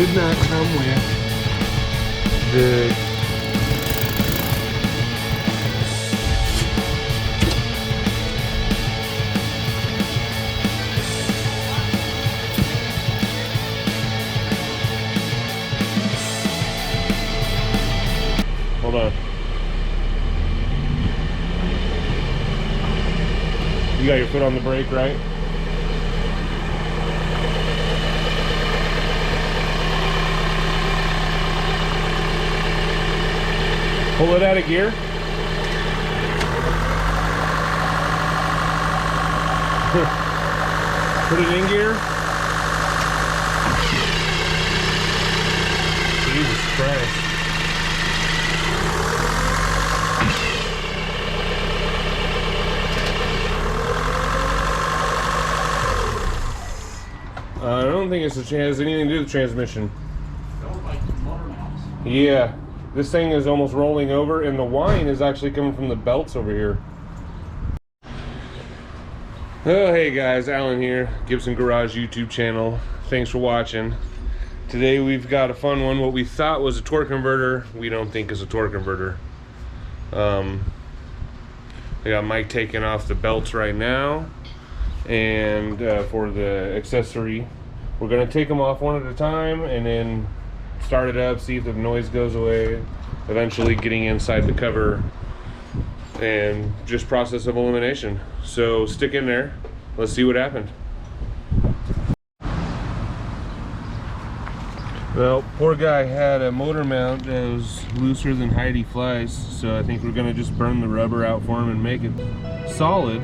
did not come with the hold on. You got your foot on the brake, right? Pull it out of gear. Put it in gear. Jesus Christ. I don't think it has anything to do with the transmission. Those like motor mounts. Yeah. This thing is almost rolling over, and the whine is actually coming from the belts over here. Oh, hey guys, Alan here, Gibson Garage YouTube channel. Thanks for watching. Today we've got a fun one. What we thought was a torque converter, we don't think is a torque converter. I got Mike taking off the belts right now, and for the accessory, we're gonna take them off one at a time, and then start it up, see if the noise goes away, eventually getting inside the cover, and just process of elimination. So stick in there, let's see what happened. Well, poor guy had a motor mount that was looser than Heidi Flies, so I think we're gonna just burn the rubber out for him and make it solid,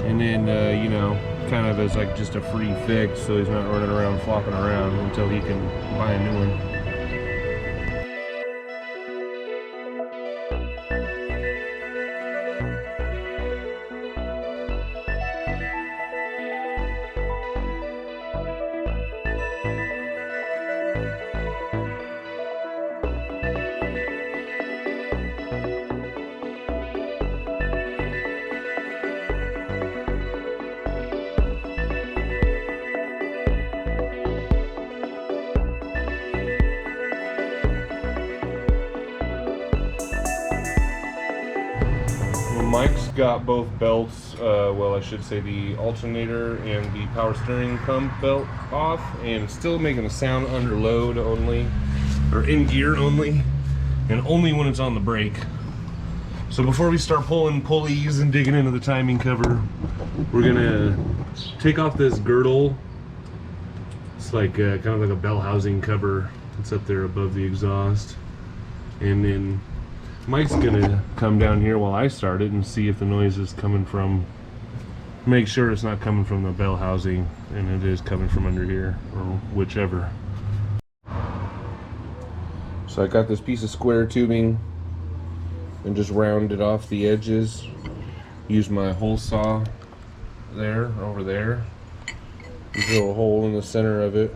and then you know, kind of as like just a free fix, so he's not running around flopping around until he can buy a new one. Mike's got both belts, well, I should say the alternator and the power steering pump belt off, and it's still making a sound under load only, or in gear only, and only when it's on the brake. So before we start pulling pulleys and digging into the timing cover, we're gonna take off this girdle. It's like kind of like a bell housing cover. It's up there above the exhaust, and then Mike's gonna come down here while I start it and see if the noise is coming from, make sure it's not coming from the bell housing, and it is coming from under here, or whichever. So I got this piece of square tubing and just rounded off the edges. Use my hole saw there, over there. Drill a hole in the center of it.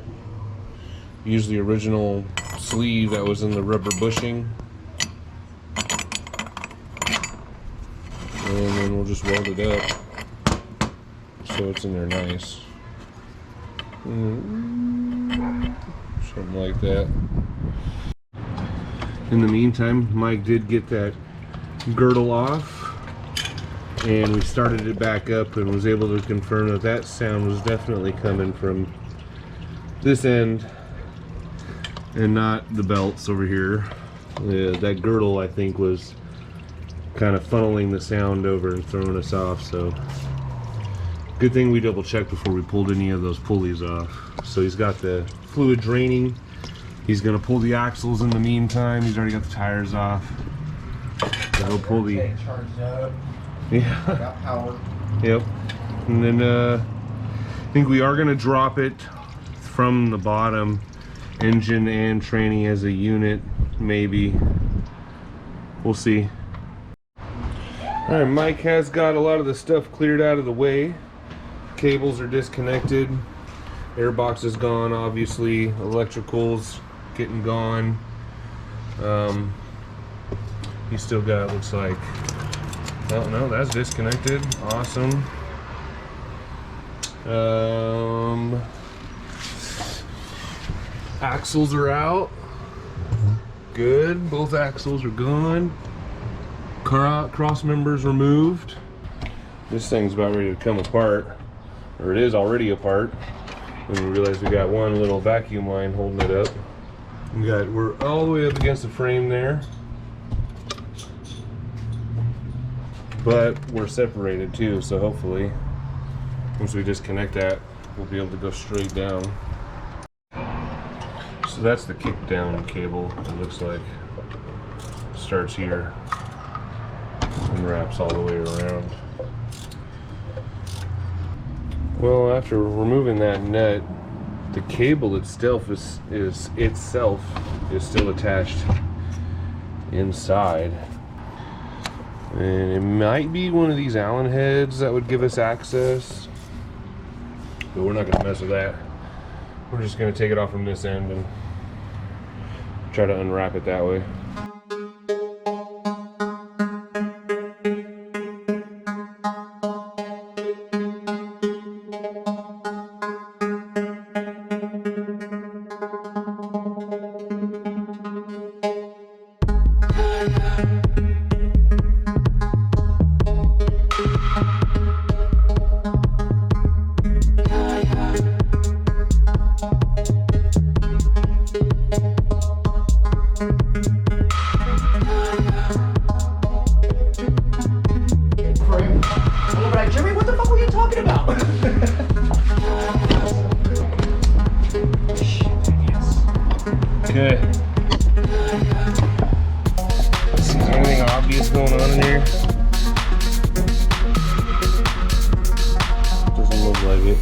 Use the original sleeve that was in the rubber bushing. And then we'll just weld it up so it's in there nice. Something like that. In the meantime, Mike did get that girdle off, and we started it back up and was able to confirm that that sound was definitely coming from this end and not the belts over here. That girdle, I think, was kind of funneling the sound over and throwing us off, so good thing we double checked before we pulled any of those pulleys off. So he's got the fluid draining. He's gonna pull the axles in the meantime. He's already got the tires off. So he'll pull the... Charged up. Yeah. Got power. Yep. And then I think we are gonna drop it from the bottom, engine and training as a unit, maybe. We'll see. Alright, Mike has got a lot of the stuff cleared out of the way. Cables are disconnected. Airbox is gone, obviously. Electricals getting gone. He's still got, looks like, oh no, that's disconnected. Awesome. Axles are out. Good, both axles are gone. Cross members removed. This thing's about ready to come apart, or it is already apart. And we realize we got one little vacuum line holding it up. We're all the way up against the frame there, but we're separated too. So hopefully, once we disconnect that, we'll be able to go straight down. So that's the kick down cable. It looks like starts here and wraps all the way around. Well, after removing that nut, the cable itself is still attached inside, and it might be one of these Allen heads that would give us access, but we're not going to mess with that. We're just going to take it off from this end and try to unwrap it that way. Jimmy, what the fuck were you talking about? Okay. Is there anything obvious going on in here? Doesn't look like it.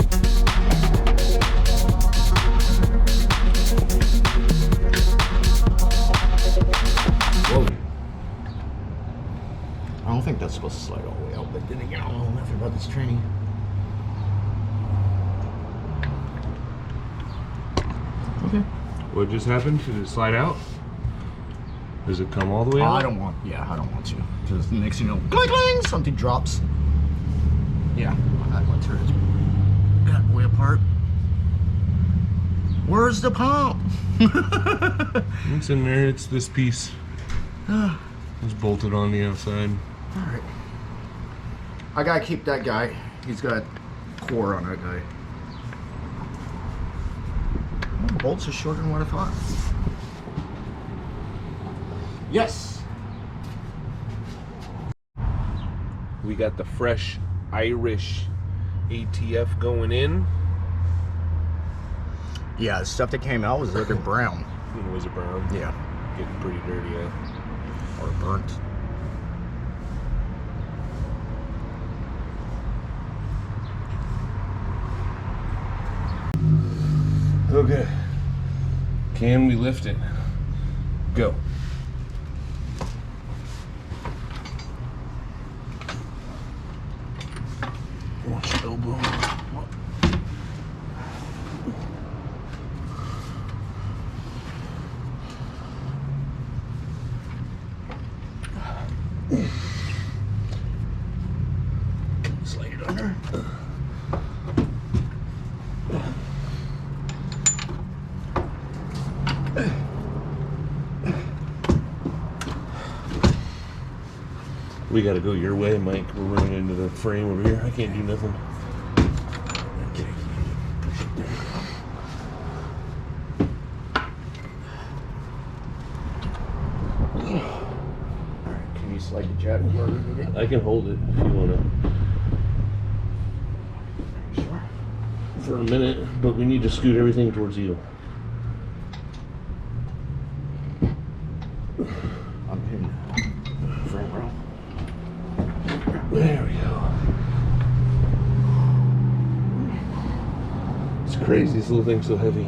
Whoa. I don't think that's supposed to slide all the way out, but then again, I don't know nothing about this training. Okay. What just happened? Did it slide out? Does it come all the way out? I don't want to. Because the next thing you know, cling, cling, something drops. Yeah, that one turns got way apart. Where's the pump? It's in there. It's this piece. It's bolted on the outside. Alright. I gotta keep that guy. He's got core on that guy. Well, bolts are shorter than what I thought. Yes! We got the fresh Irish ATF going in. Yeah, the stuff that came out was looking brown. Was it brown? Yeah. Getting pretty dirty, yeah. Or burnt. Okay. Can we lift it? Go. Watch your elbow. Slide it under. We gotta go your way, Mike. We're running into the frame over here. I can't do nothing. Alright, can you slide the jet where we need it? I can hold it if you wanna. Sure. For a minute, but we need to scoot everything towards you. I'm in front row. There we go. It's crazy, this little thing's so heavy.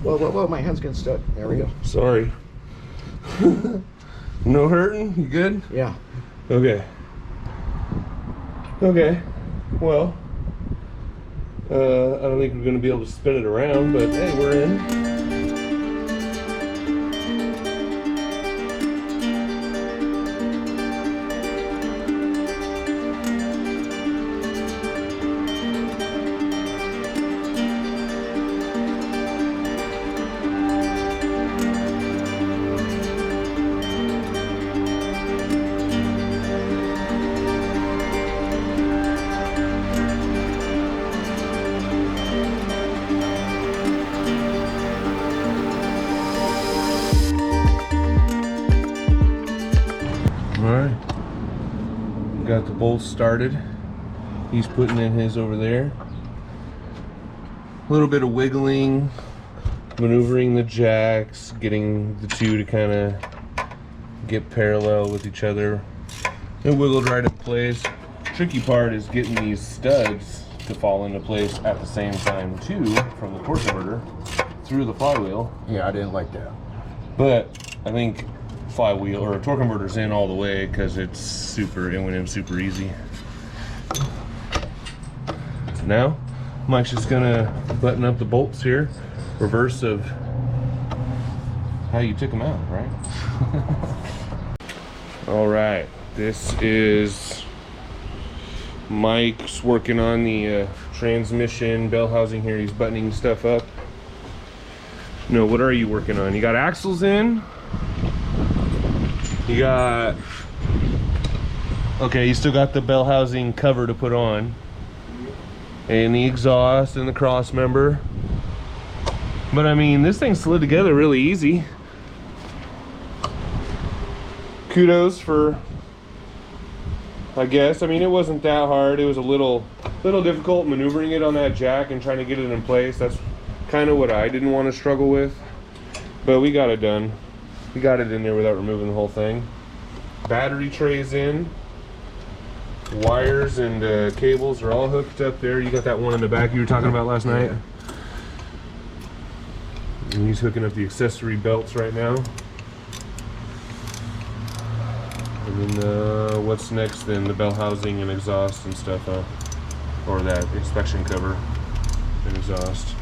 Whoa, whoa, whoa, my hand's getting stuck. There we go. Sorry. No hurting? You good? Yeah. Okay. Okay. Well, I don't think we're going to be able to spin it around, but hey, we're in. got the bolts started. He's putting in his over there. A little bit of wiggling, maneuvering the jacks, getting the two to kind of get parallel with each other. It wiggled right in place. Tricky part is getting these studs to fall into place at the same time too, from the torque converter through the flywheel. Yeah, I didn't like that. But I think flywheel or torque converter's in all the way because it went in super easy. Now Mike's just gonna button up the bolts here, reverse of how you took them out, right? All right, this is Mike's working on the transmission bell housing here. He's buttoning stuff up. No, what are you working on? You got axles in. You got, okay, you still got the bell housing cover to put on. And the exhaust and the cross member. But I mean, this thing slid together really easy. Kudos for, I guess. I mean, it wasn't that hard. It was a little difficult maneuvering it on that jack and trying to get it in place. That's kind of what I didn't want to struggle with. But we got it done. We got it in there without removing the whole thing. Battery trays in. Wires and cables are all hooked up there. You got that one in the back you were talking about last night. And he's hooking up the accessory belts right now. And then what's next then? The bell housing and exhaust and stuff, or that inspection cover and exhaust.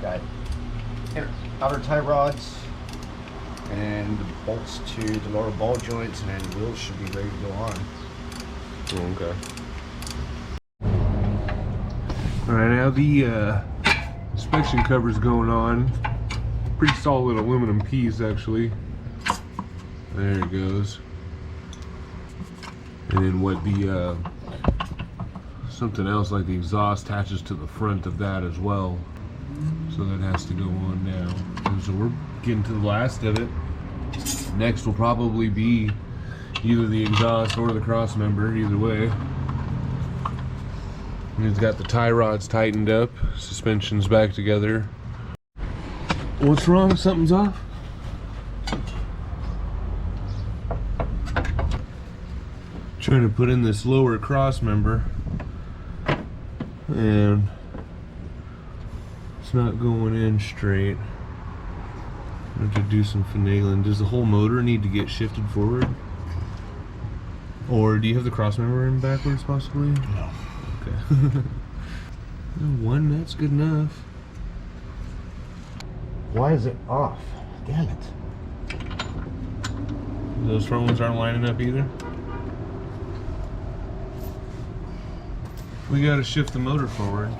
Got outer tie rods and the bolts to the lower ball joints, and then the wheels should be ready to go on. Oh, okay. All right, now the inspection cover's going on. Pretty solid aluminum piece, actually. There it goes. And then what the something else like the exhaust attaches to the front of that as well. So that has to go on now. And so we're getting to the last of it. Next will probably be either the exhaust or the cross member, either way. And it's got the tie rods tightened up, suspension's back together. What's wrong? Something's off? Trying to put in this lower cross member and it's not going in straight. I have to do some finagling. Does the whole motor need to get shifted forward? Or do you have the cross member in backwards possibly? No. Okay. One, that's good enough. Why is it off? Damn it. Those front ones aren't lining up either. We gotta shift the motor forward.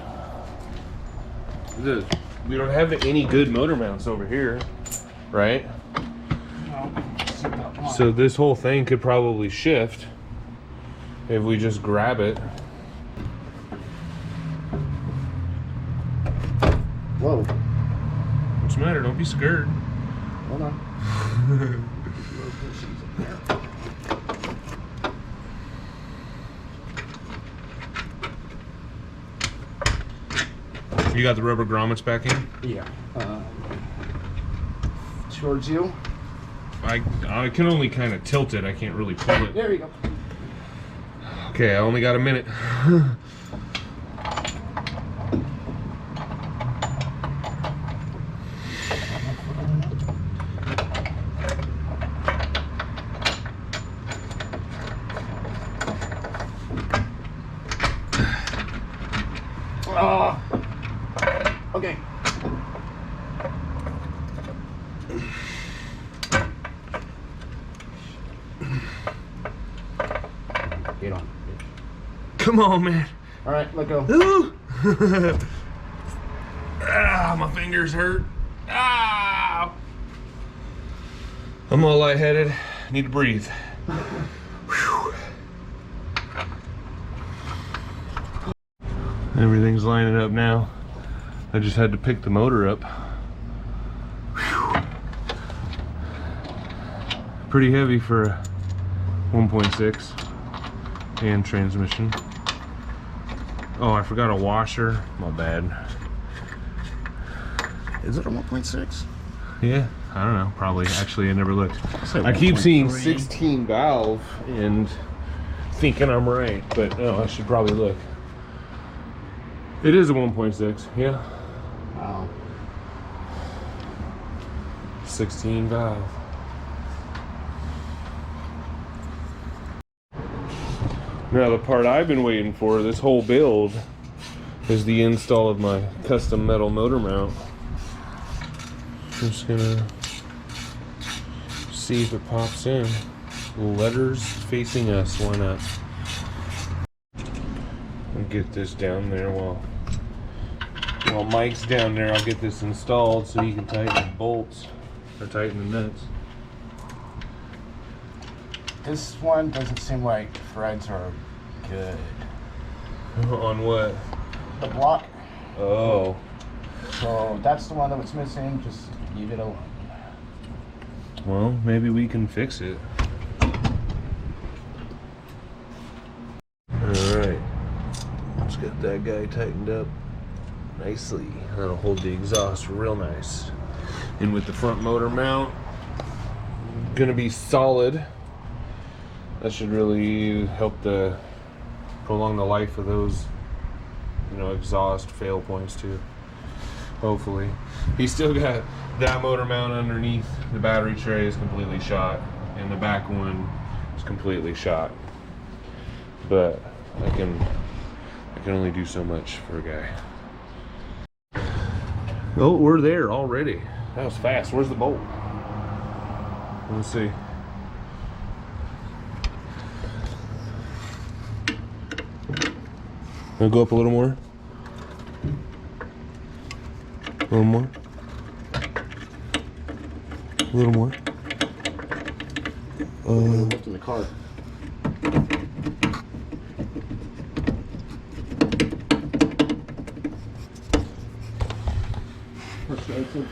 We don't have any good motor mounts over here, right? No. So this whole thing could probably shift if we just grab it. Whoa. What's the matter? Don't be scared. Hold on. You got the rubber grommets back in? Yeah. Towards you. I can only kind of tilt it. I can't really pull it. There you go. Okay, I only got a minute. Okay. Get on. Come on, man. All right, let go. Ooh. Ah, my fingers hurt. Ah. I'm all lightheaded. Need to breathe. Whew. Everything's lining up now. I just had to pick the motor up. Whew. Pretty heavy for a 1.6 and transmission. Oh, I forgot a washer. My bad. Is it a 1.6? Yeah, I don't know. Probably. Actually, I never looked. I keep 1.3. seeing 16 valve and thinking I'm right, but no, I should probably look. It is a 1.6. Yeah. Wow. 16 valve. Now the part I've been waiting for this whole build is the install of my custom metal motor mount. I'm just gonna see if it pops in. Letters facing us, why not? I'll get this down there while Mike's down there. I'll get this installed so he can tighten the bolts or tighten the nuts. This one doesn't seem like threads are good. On what? The block. Oh. So that's the one that was missing. Just leave it alone. Well, maybe we can fix it. Alright. Let's get that guy tightened up nicely. That'll hold the exhaust real nice. And with the front motor mount gonna be solid, that should really help to prolong the life of those, you know, exhaust fail points too. Hopefully. He's still got that motor mount underneath. The battery tray is completely shot, and the back one is completely shot. But I can only do so much for a guy. Oh, we're there already. That was fast. Where's the bolt? Let's see. I'll go up a little more. A little more. A little more. Lifting the car.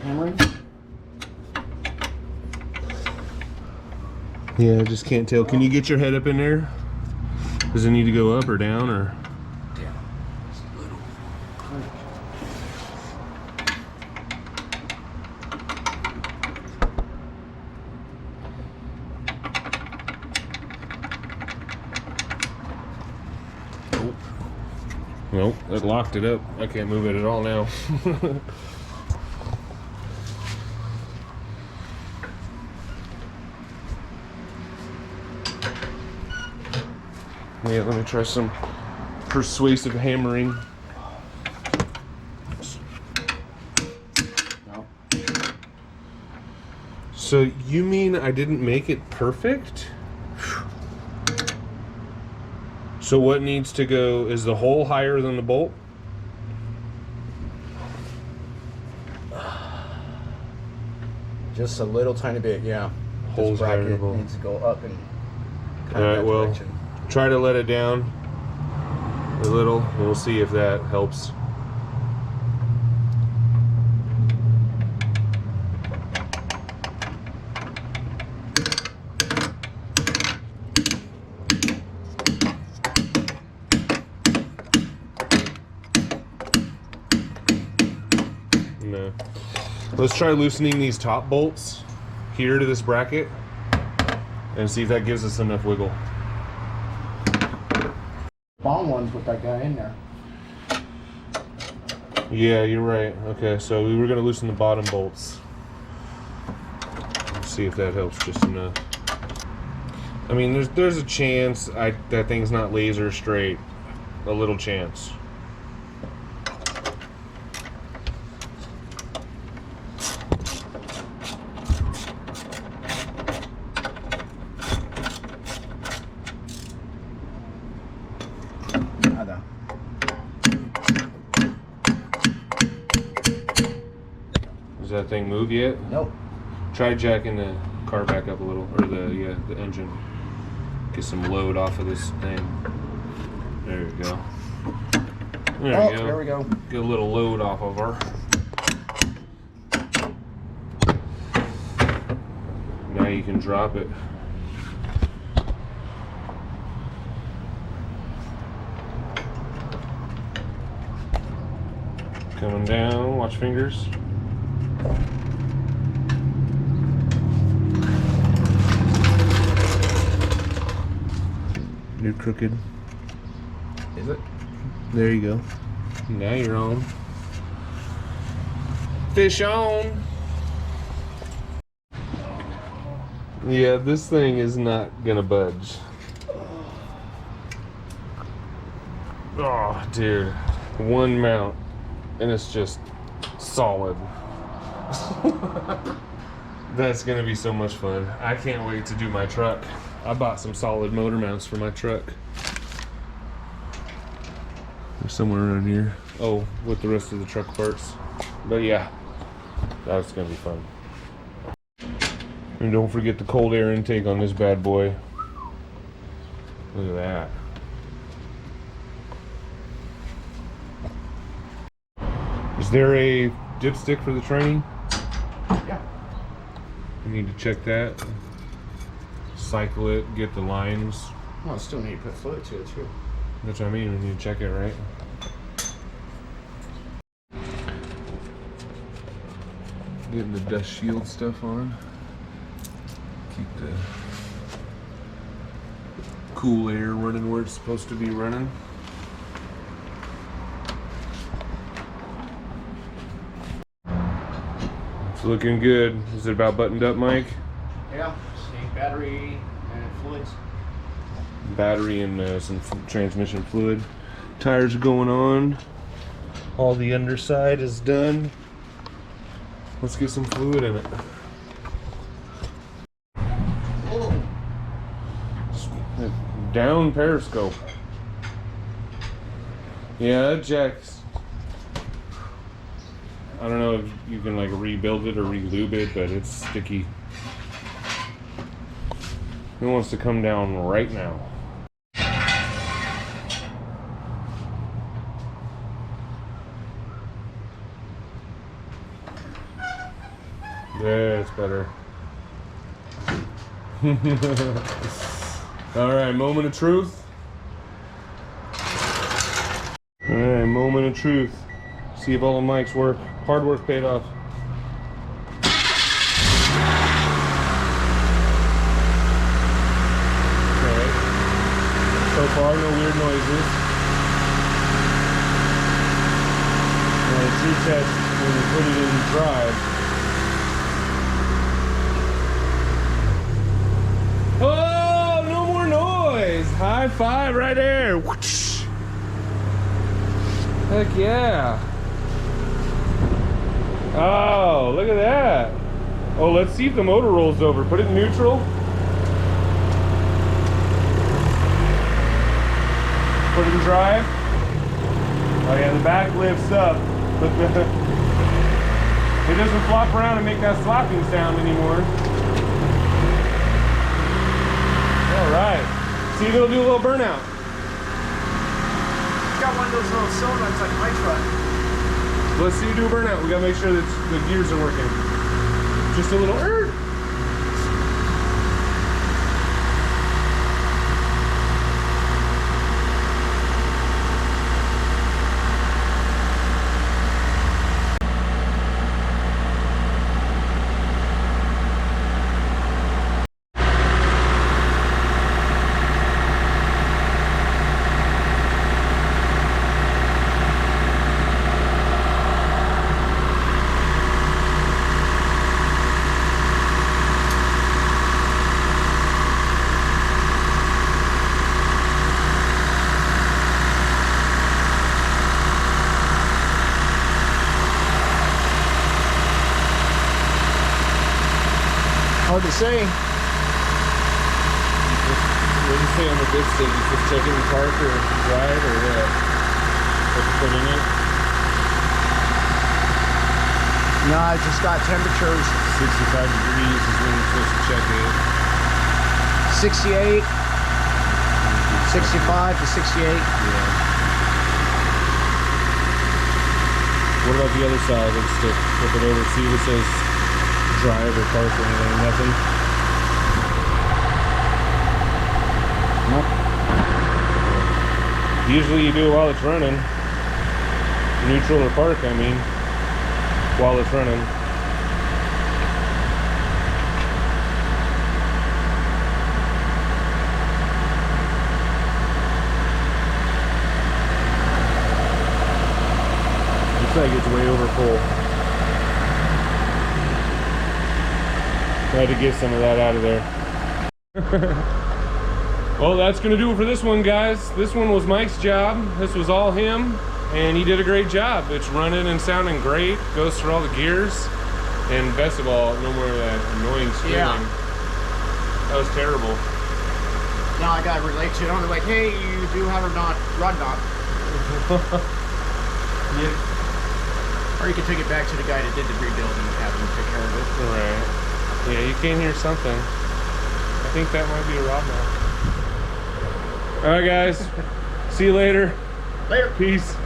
Hammering? Yeah, I just can't tell. Can you get your head up in there? Does it need to go up or down or? Nope, that locked it up. I can't move it at all now. Yeah, let me try some persuasive hammering. No. So you mean I didn't make it perfect? So what needs to go? Is the hole higher than the bolt? Just a little tiny bit, yeah. Holes This higher than the bracket bolt. needs to go up and All right, well, direction. try to let it down a little, and we'll see if that helps. No. Let's try loosening these top bolts here to this bracket and see if that gives us enough wiggle. Long ones with that guy in there. Yeah, you're right. Okay, so we were going to loosen the bottom bolts. Let's see if that helps just enough. I mean, there's a chance that thing's not laser straight. A little chance. Nada. Does that thing move yet? Nope. Try jacking the car back up a little, or the engine. Get some load off of this thing. There you go. There we go. There we go. Get a little load off of her. Now you can drop it. Coming down, watch fingers. You're crooked. Is it? There you go. Now you're on. Fish on. Yeah, this thing is not gonna budge. Oh, dude. One mount, and it's just solid. That's gonna be so much fun. I can't wait to do my truck. I bought some solid motor mounts for my truck. They're somewhere around here. Oh, with the rest of the truck parts. But yeah, that's gonna be fun. And don't forget the cold air intake on this bad boy. Look at that. Is there a dipstick for the training? Yeah. I need to check that. Cycle it, get the lines. Well, I still need to put fluid to it too. That's what I mean, we need to check it, right? Getting the dust shield stuff on. Keep the cool air running where it's supposed to be running. It's looking good. Is it about buttoned up, Mike? Yeah. Just need battery and fluids. Battery and some transmission fluid. Tires are going on. All the underside is done. Let's get some fluid in it. Down periscope. Yeah, that jack's. I don't know if you can like rebuild it or re-lube it, but it's sticky. It wants to come down right now. Yeah, it's better. Alright, moment of truth. Alright, moment of truth. See if all the mics work. Hard work paid off. Okay. So far, no weird noises. Now, the true test when we put it in drive. Oh, no more noise! High five right there! Whoosh. Heck yeah! Oh, look at that! Oh, let's see if the motor rolls over. Put it in neutral. Put it in drive. Oh yeah, the back lifts up, but it doesn't flop around and make that slapping sound anymore. All right. See if it'll do a little burnout. It's got one of those little cylinders like my truck. Let's see you do a burnout. We gotta make sure that the gears are working. Just a little Hard to say. What do you say on the dipstick? You just check it in park or drive or what? What you put in it? No, I just got temperatures. 65 degrees is when you're supposed to check it. 68, 65 to 68. Yeah. What about the other side? Let's just flip it over. See if it says drive or park or anything. Nothing. Nope. Usually you do it while it's running. Neutral or park, I mean, while it's running. Looks like it's way over full. I had to get some of that out of there. Well, that's gonna do it for this one, guys. This one was Mike's job. This was all him, and he did a great job. It's running and sounding great. Goes through all the gears, and best of all, no more of that annoying squealing. Yeah. That was terrible. Now I gotta relate to it. I'm like, hey, you do have a rod knot. Yeah. Or you can take it back to the guy that did the rebuild and have him take care of it. Right. Yeah, you can hear something. I think that might be a rod knot. All right, guys. See you later. Later. Peace.